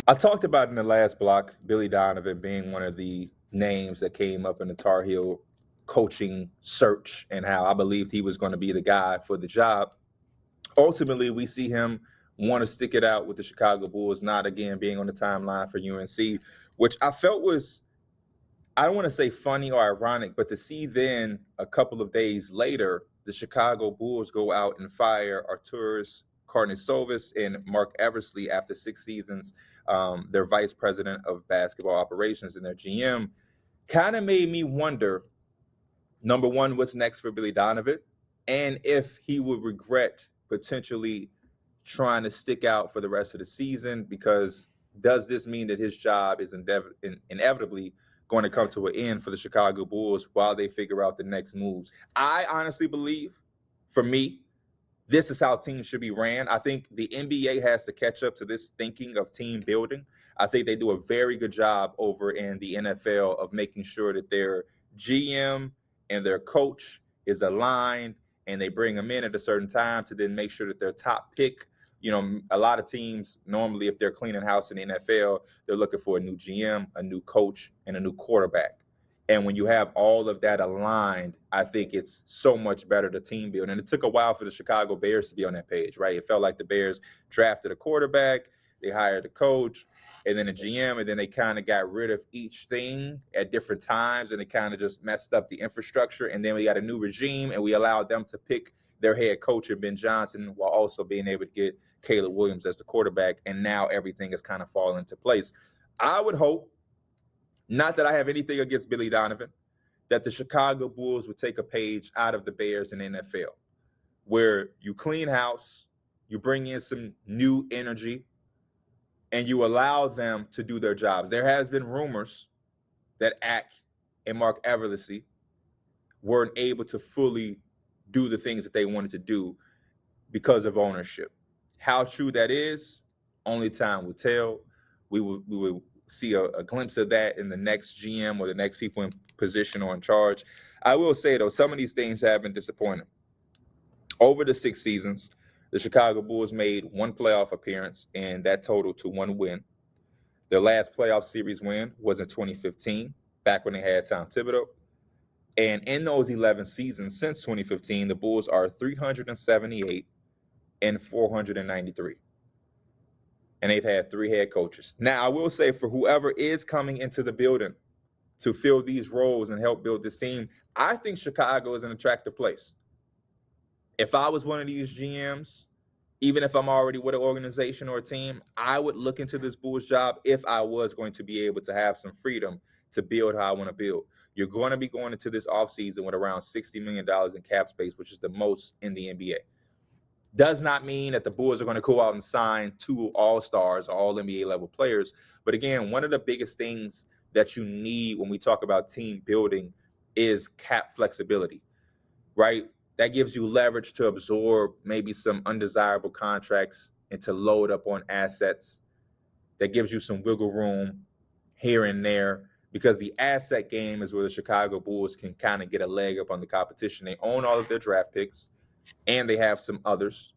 I talked about in the last block Billy Donovan being one of the names that came up in the Tar Heel coaching search and how I believed he was going to be the guy for the job. Ultimately, we see him want to stick it out with the Chicago Bulls, not again being on the timeline for UNC, which I felt was, I don't want to say funny or ironic, but to see then a couple of days later, the Chicago Bulls go out and fire Arturas Karnisovas and Mark Eversley after 6 seasons, their vice president of basketball operations and their GM, kind of made me wonder, number one, what's next for Billy Donovan, and if he would regret potentially trying to stick out for the rest of the season, because does this mean that his job is inevitably going to come to an end for the Chicago Bulls while they figure out the next moves? I honestly believe, for me, this is how teams should be ran. I think the NBA has to catch up to this thinking of team building. I think they do a very good job over in the NFL of making sure that their GM and their coach is aligned, and they bring them in at a certain time to then make sure that their top pick, a lot of teams normally, if they're cleaning house in the NFL, they're looking for a new GM, a new coach, and a new quarterback. And when you have all of that aligned, I think it's so much better to team build. And it took a while for the Chicago Bears to be on that page, right? It felt like the Bears drafted a quarterback, they hired a coach, and then a GM, and then they kind of got rid of each thing at different times, and it kind of just messed up the infrastructure. And then we got a new regime, and we allowed them to pick their head coach and Ben Johnson while also being able to get Caleb Williams as the quarterback. And now everything is kind of falling into place. I would hope, not that I have anything against Billy Donovan, that the Chicago Bulls would take a page out of the Bears and NFL, where you clean house, you bring in some new energy, and you allow them to do their jobs. There has been rumors that Ack and Mark Eversley weren't able to fully do the things that they wanted to do because of ownership. How true that is, only time will tell. We will see a glimpse of that in the next GM or the next people in position or in charge. I will say, though, some of these things have been disappointing. Over the 6 seasons, the Chicago Bulls made one playoff appearance, and that totaled to one win. Their last playoff series win was in 2015, back when they had Tom Thibodeau. And in those 11 seasons since 2015, the Bulls are 378 and 493. And they've had 3 head coaches. Now, I will say, for whoever is coming into the building to fill these roles and help build this team, I think Chicago is an attractive place. If I was one of these GMs, even if I'm already with an organization or a team, I would look into this Bulls job if I was going to be able to have some freedom to build how I want to build. You're going to be going into this offseason with around $60 million in cap space, which is the most in the NBA. Does not mean that the Bulls are going to go out and sign 2 all-stars or all-NBA level players. But again, one of the biggest things that you need when we talk about team building is cap flexibility, right? That gives you leverage to absorb maybe some undesirable contracts and to load up on assets. That gives you some wiggle room here and there, because the asset game is where the Chicago Bulls can kind of get a leg up on the competition. They own all of their draft picks, and they have some others.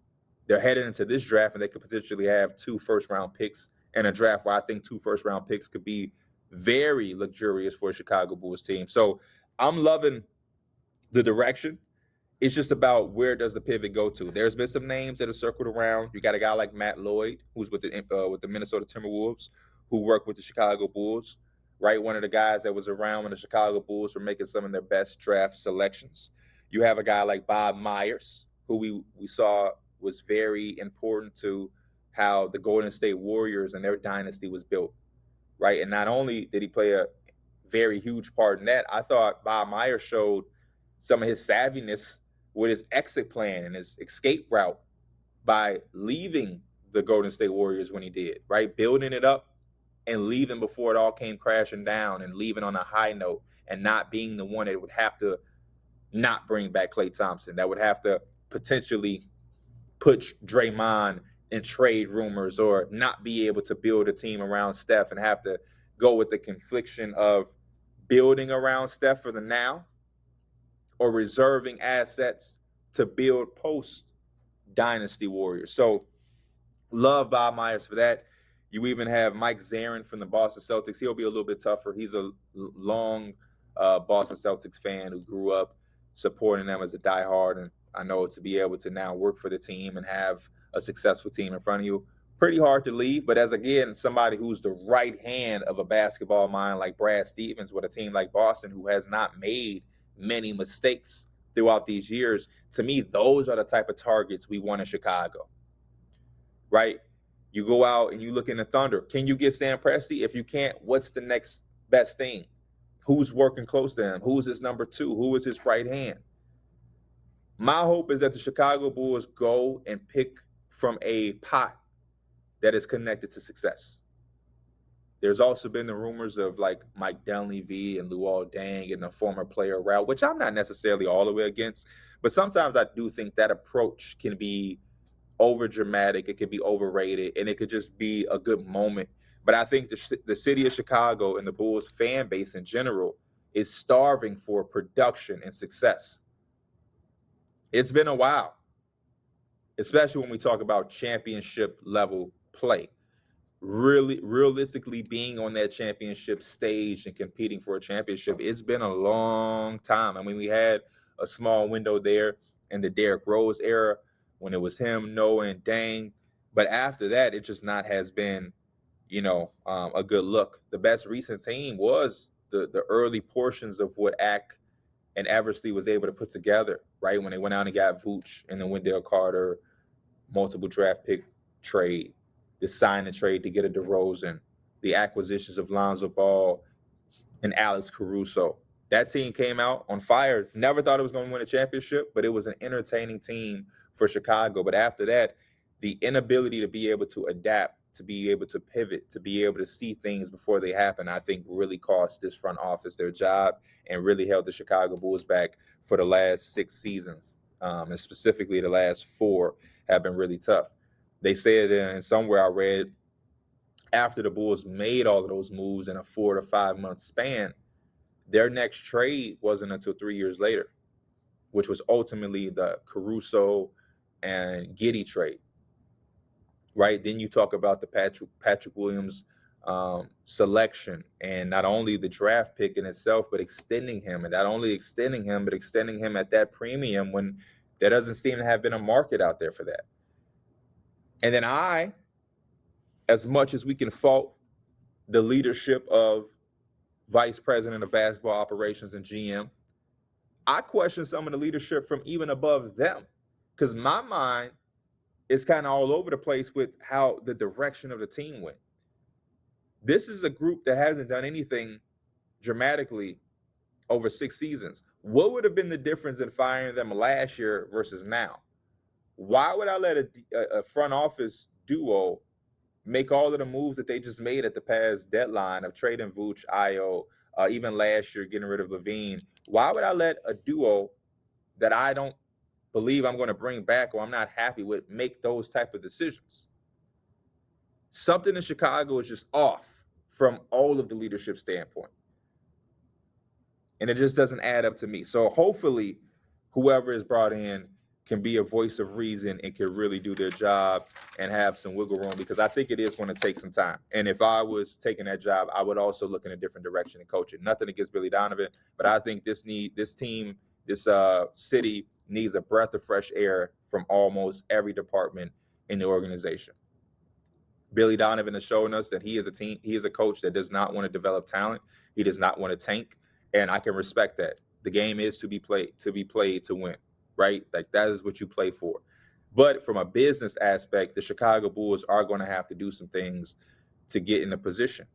They're headed into this draft, and they could potentially have 2 first-round picks in a draft where I think 2 first-round picks could be very luxurious for a Chicago Bulls team. So I'm loving the direction. It's just about where does the pivot go to. There's been some names that have circled around. You got a guy like Matt Lloyd, who's with the Minnesota Timberwolves, who worked with the Chicago Bulls, right? One of the guys that was around when the Chicago Bulls were making some of their best draft selections. You have a guy like Bob Myers, who we saw was very important to how the Golden State Warriors and their dynasty was built, right? And not only did he play a very huge part in that, I thought Bob Myers showed some of his savviness with his exit plan and his escape route by leaving the Golden State Warriors when he did, right? Building it up and leaving before it all came crashing down, and leaving on a high note, and not being the one that would have to not bring back Klay Thompson, that would have to potentially put Draymond in trade rumors, or not be able to build a team around Steph and have to go with the confliction of building around Steph for the now, or reserving assets to build post-Dynasty Warriors. So love Bob Myers for that. You even have Mike Zarin from the Boston Celtics. He'll be a little bit tougher. He's a long Boston Celtics fan who grew up supporting them as a diehard. And I know to be able to now work for the team and have a successful team in front of you, pretty hard to leave. But as, again, somebody who's the right hand of a basketball mind like Brad Stevens with a team like Boston who has not made many mistakes throughout these years, to me, those are the type of targets we want in Chicago, right? You go out and you look in the Thunder. Can you get Sam Presti? If you can't, what's the next best thing? Who's working close to him? Who's his number two? Who is his right hand? My hope is that the Chicago Bulls go and pick from a pot that is connected to success. There's also been the rumors of like Mike Dunleavy and Luol Deng and the former player route, which I'm not necessarily all the way against, but sometimes I do think that approach can be over dramatic, it could be overrated, and it could just be a good moment. But I think the city of Chicago and the Bulls fan base in general is starving for production and success. It's been a while, especially when we talk about championship level play. Really, realistically being on that championship stage and competing for a championship, it's been a long time. I mean, we had a small window there in the Derrick Rose era when it was him, Noah, and Dang. But after that, it just not has been, a good look. The best recent team was the early portions of what Ack and Eversley was able to put together, right? When they went out and got Vooch and then Wendell Carter, multiple draft pick trade, the sign and trade to get a DeRozan, the acquisitions of Lonzo Ball and Alex Caruso. That team came out on fire. Never thought it was going to win a championship, but it was an entertaining team for Chicago. But after that, the inability to be able to adapt, to be able to pivot, to be able to see things before they happen, I think really cost this front office their job and really held the Chicago Bulls back for the last 6 seasons. And specifically the last 4 have been really tough. They said, and somewhere I read, after the Bulls made all of those moves in a 4 to 5 month span, their next trade wasn't until 3 years later, which was ultimately the Caruso and Giddey trade, right? Then you talk about the Patrick Williams selection, and not only the draft pick in itself, but extending him, and not only extending him, but extending him at that premium when there doesn't seem to have been a market out there for that. And then as much as we can fault the leadership of Vice President of Basketball Operations and GM, I question some of the leadership from even above them, because my mind is kind of all over the place with how the direction of the team went. This is a group that hasn't done anything dramatically over 6 seasons. What would have been the difference in firing them last year versus now? Why would I let a front office duo make all of the moves that they just made at the past deadline of trading Vooch, Ayo, even last year getting rid of Levine? Why would I let a duo that I don't believe I'm going to bring back or I'm not happy with make those type of decisions? Something in Chicago is just off from all of the leadership standpoint. And it just doesn't add up to me. So hopefully whoever is brought in can be a voice of reason and can really do their job and have some wiggle room, because I think it is going to take some time. And if I was taking that job, I would also look in a different direction in coaching. Nothing against Billy Donovan, but I think this team, this city needs a breath of fresh air from almost every department in the organization. Billy Donovan has shown us that he is a coach that does not want to develop talent. He does not want to tank, and I can respect that. The game is to be played to win, right? Like, that is what you play for. But from a business aspect, the Chicago Bulls are going to have to do some things to get in a position.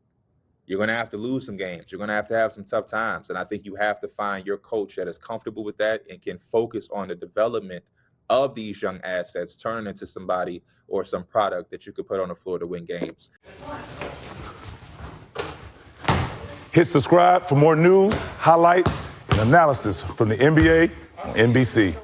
You're going to have to lose some games. You're going to have some tough times. And I think you have to find your coach that is comfortable with that and can focus on the development of these young assets, turn into somebody or some product that you could put on the floor to win games. Hit subscribe for more news, highlights, and analysis from the NBA on NBC.